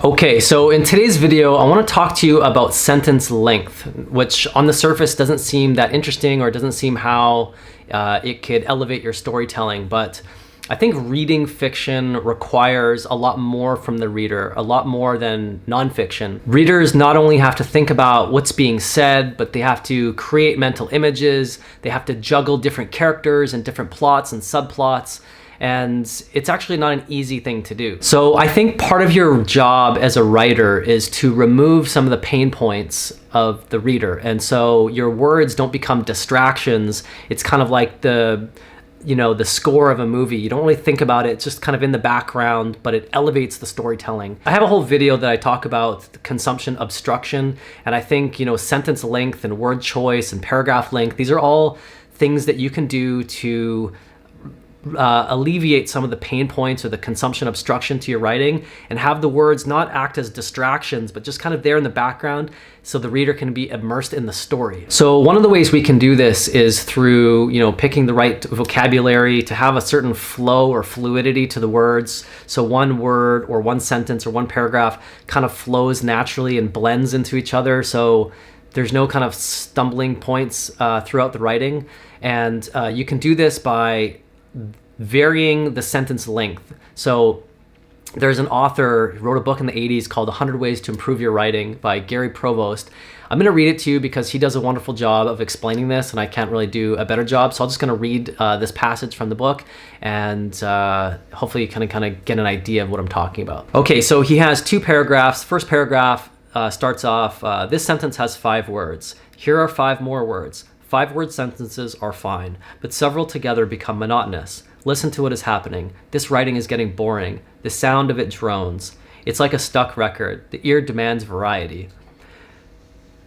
Okay, so in today's video, I want to talk to you about sentence length, which on the surface doesn't seem that interesting or doesn't seem how it could elevate your storytelling. But I think reading fiction requires a lot more from the reader, a lot more than nonfiction. Readers not only have to think about what's being said, but they have to create mental images. They have to juggle different characters and different plots and subplots. And it's actually not an easy thing to do. So I think part of your job as a writer is to remove some of the pain points of the reader. And so your words don't become distractions. It's kind of like the score of a movie. You don't really think about it. It's just kind of in the background, but it elevates the storytelling. I have a whole video that I talk about consumption obstruction. And I think, sentence length and word choice and paragraph length, these are all things that you can do to alleviate some of the pain points or the consumption obstruction to your writing, and have the words not act as distractions, but just kind of there in the background so the reader can be immersed in the story. So one of the ways we can do this is through, picking the right vocabulary to have a certain flow or fluidity to the words. So one word or one sentence or one paragraph kind of flows naturally and blends into each other. So there's no kind of stumbling points throughout the writing. And you can do this by varying the sentence length. So there's an author who wrote a book in the 80s called 100 Ways to Improve Your Writing by Gary Provost. I'm going to read it to you because he does a wonderful job of explaining this, and I can't really do a better job. So I'm just going to read this passage from the book, and hopefully you can kind of get an idea of what I'm talking about. Okay, so he has two paragraphs. First paragraph starts off, this sentence has 5 words. Here are 5 more words. 5-word sentences are fine, but several together become monotonous. Listen to what is happening. This writing is getting boring. The sound of it drones. It's like a stuck record. The ear demands variety.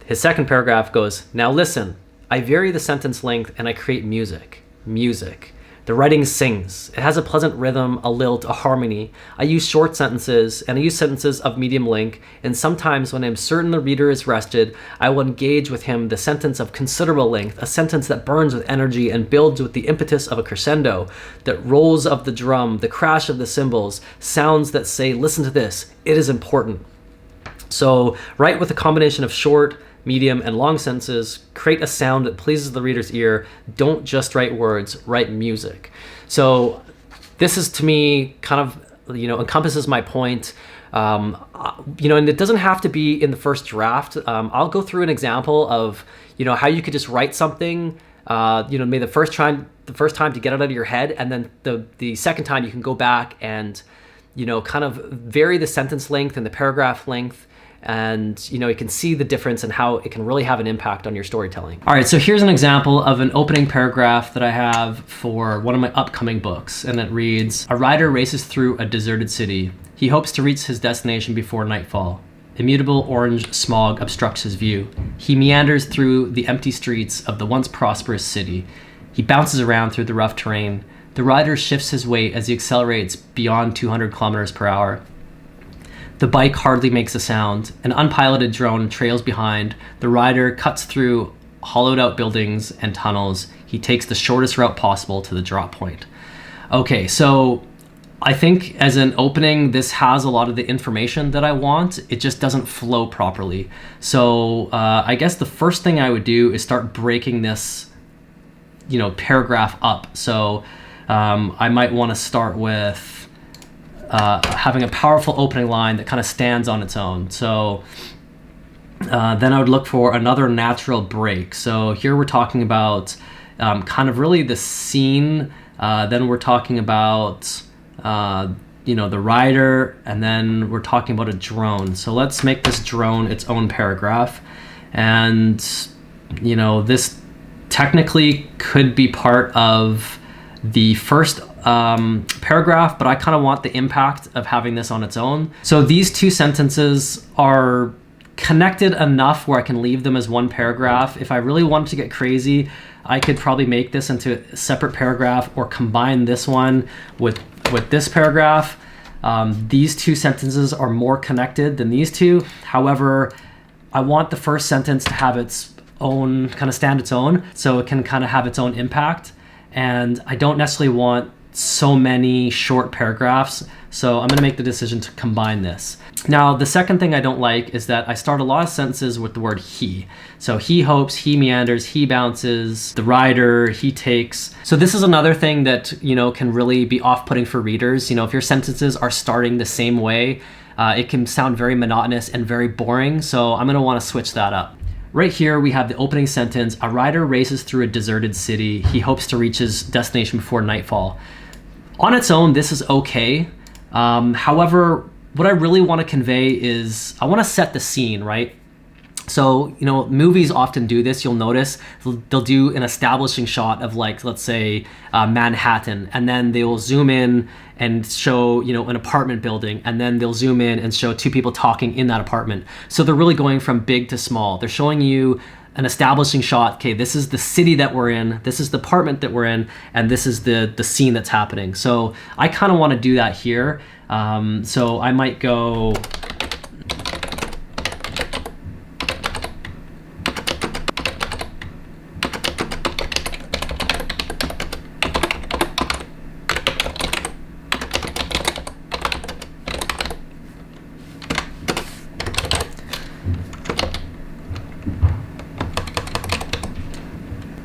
His second paragraph goes, now listen. I vary the sentence length and I create music. Music. The writing sings. It has a pleasant rhythm, a lilt, a harmony. I use short sentences and I use sentences of medium length, and sometimes when I'm certain the reader is rested, I will engage with him the sentence of considerable length, a sentence that burns with energy and builds with the impetus of a crescendo, that rolls of the drum, the crash of the cymbals, sounds that say, listen to this, it is important. So write with a combination of short, medium, and long sentences. Create a sound that pleases the reader's ear. Don't just write words, write music. So this is, to me, kind of, encompasses my point. And it doesn't have to be in the first draft. I'll go through an example of, how you could just write something, maybe the first time to get it out of your head, and then the second time you can go back and, kind of vary the sentence length and the paragraph length. And you can see the difference and how it can really have an impact on your storytelling. All right, so here's an example of an opening paragraph that I have for one of my upcoming books, and it reads, a rider races through a deserted city. He hopes to reach his destination before nightfall. Immutable orange smog obstructs his view. He meanders through the empty streets of the once prosperous city. He bounces around through the rough terrain. The rider shifts his weight as he accelerates beyond 200 kilometers per hour. The bike hardly makes a sound. An unpiloted drone trails behind. The rider cuts through hollowed out buildings and tunnels. He takes the shortest route possible to the drop point. Okay, so I think as an opening, this has a lot of the information that I want. It just doesn't flow properly. So I guess the first thing I would do is start breaking this, paragraph up. So I might want to start with having a powerful opening line that kind of stands on its own. So then I would look for another natural break. So here we're talking about kind of really the scene. Then we're talking about, the rider, and then we're talking about a drone. So let's make this drone its own paragraph. And, this technically could be part of the first paragraph, but I kind of want the impact of having this on its own. So these two sentences are connected enough where I can leave them as one paragraph. If I really wanted to get crazy, I could probably make this into a separate paragraph or combine this one with this paragraph. These two sentences are more connected than these two. However, I want the first sentence to have its own, kind of stand its own, so it can kind of have its own impact. And I don't necessarily want so many short paragraphs. So I'm gonna make the decision to combine this. Now, the second thing I don't like is that I start a lot of sentences with the word he. So he hopes, he meanders, he bounces, the rider, he takes. So this is another thing that, can really be off-putting for readers. If your sentences are starting the same way, it can sound very monotonous and very boring. So I'm gonna wanna switch that up. Right here, we have the opening sentence. A rider races through a deserted city. He hopes to reach his destination before nightfall. On its own, this is okay. However, what I really want to convey is I want to set the scene, right? So, movies often do this. You'll notice they'll do an establishing shot of, like, let's say Manhattan, and then they'll zoom in and show, an apartment building, and then they'll zoom in and show two people talking in that apartment. So they're really going from big to small. They're showing you an establishing shot. Okay, this is the city that we're in, this is the apartment that we're in, and this is the scene that's happening. So I kind of want to do that here. So I might go,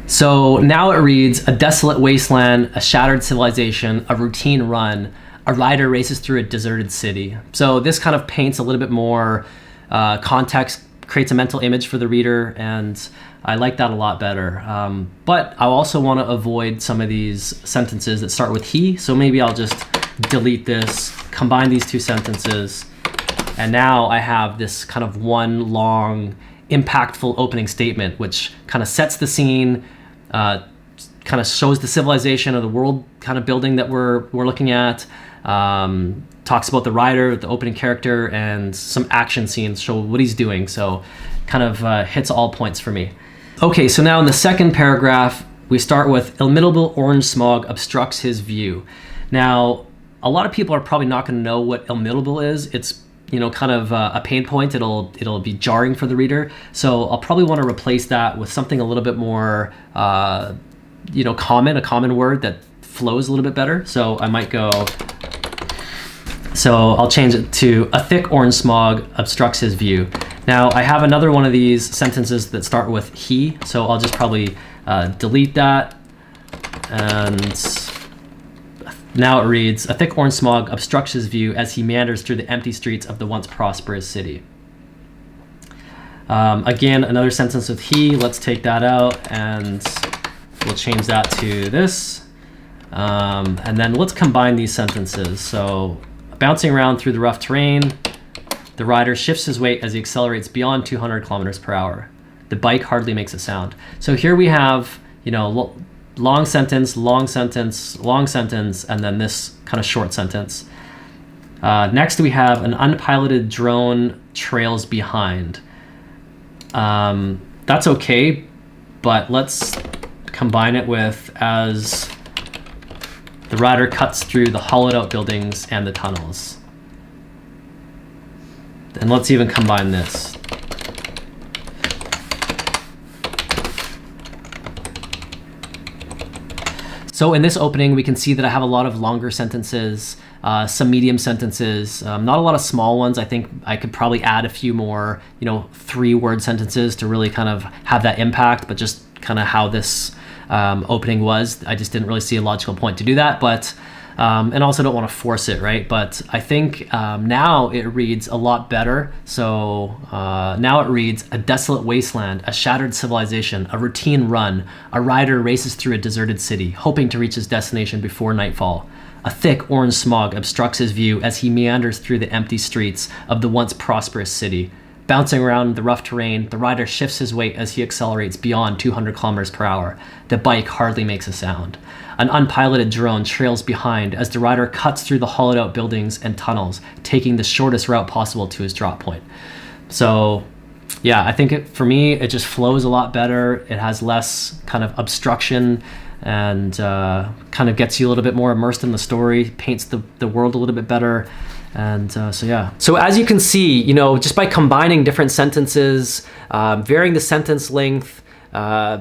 so now it reads, a desolate wasteland, a shattered civilization, a routine run, a rider races through a deserted city. So this kind of paints a little bit more context, creates a mental image for the reader, and I like that a lot better. But I also want to avoid some of these sentences that start with he, so maybe I'll just delete this, combine these two sentences, and now I have this kind of one long, impactful opening statement, which kind of sets the scene, kind of shows the civilization of the world kind of building that we're looking at, talks about the rider, the opening character, and some action scenes show what he's doing. So kind of hits all points for me. Okay, so now in the second paragraph, we start with illimitable orange smog obstructs his view. Now, a lot of people are probably not going to know what illimitable is. It's kind of a pain point. It'll be jarring for the reader. So I'll probably want to replace that with something a little bit more, common, a common word that flows a little bit better. So I might go, so I'll change it to a thick orange smog obstructs his view. Now I have another one of these sentences that start with he. So I'll just probably delete that. And now it reads, a thick orange smog obstructs his view as he meanders through the empty streets of the once prosperous city. Again, another sentence with he. Let's take that out and we'll change that to this. And then let's combine these sentences. So, bouncing around through the rough terrain, the rider shifts his weight as he accelerates beyond 200 kilometers per hour. The bike hardly makes a sound. So here we have, long sentence, long sentence, long sentence, and then this kind of short sentence. Next, we have an unpiloted drone trails behind. That's okay, but let's combine it with as the rider cuts through the hollowed out buildings and the tunnels. And let's even combine this. So in this opening, we can see that I have a lot of longer sentences, some medium sentences, not a lot of small ones. I think I could probably add a few more, 3-word sentences to really kind of have that impact, but just kind of how this opening was, I just didn't really see a logical point to do that. But and also don't want to force it, right? But I think now it reads a lot better. So now it reads, a desolate wasteland, a shattered civilization, a routine run, a rider races through a deserted city, hoping to reach his destination before nightfall. A thick orange smog obstructs his view as he meanders through the empty streets of the once prosperous city. Bouncing around the rough terrain, the rider shifts his weight as he accelerates beyond 200 kilometers per hour. The bike hardly makes a sound. An unpiloted drone trails behind as the rider cuts through the hollowed out buildings and tunnels, taking the shortest route possible to his drop point. So yeah, I think for me, it just flows a lot better. It has less kind of obstruction and kind of gets you a little bit more immersed in the story, paints the world a little bit better. And so yeah. So as you can see, just by combining different sentences, varying the sentence length,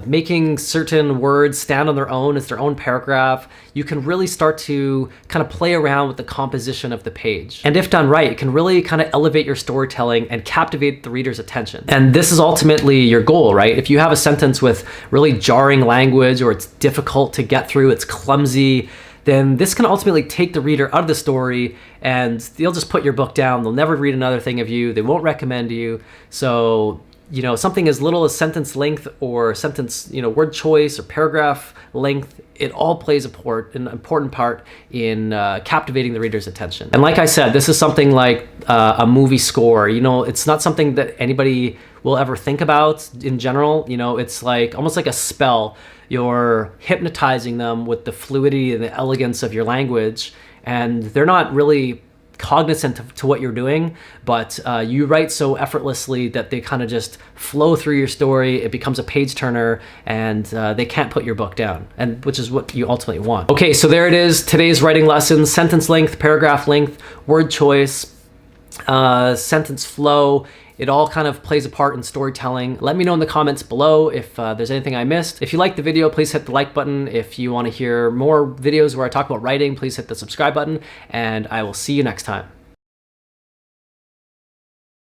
making certain words stand on their own as their own paragraph, you can really start to kind of play around with the composition of the page. And if done right, it can really kind of elevate your storytelling and captivate the reader's attention. And this is ultimately your goal, right? If you have a sentence with really jarring language, or it's difficult to get through, it's clumsy, then this can ultimately take the reader out of the story, and they'll just put your book down. They'll never read another thing of you. They won't recommend you. So, you know, something as little as sentence length or sentence, you know, word choice or paragraph length, it all plays an important part in captivating the reader's attention. And like I said, this is something like a movie score. You know, it's not something that anybody will ever think about in general. You know, it's like almost like a spell. You're hypnotizing them with the fluidity and the elegance of your language, and they're not really cognizant to what you're doing, but you write so effortlessly that they kind of just flow through your story. It becomes a page turner, and they can't put your book down, and which is what you ultimately want. Okay, so there it is. Today's writing lessons: sentence length, paragraph length, word choice, sentence flow. It all kind of plays a part in storytelling. Let me know in the comments below if there's anything I missed. If you liked the video, please hit the like button. If you want to hear more videos where I talk about writing, please hit the subscribe button, and I will see you next time.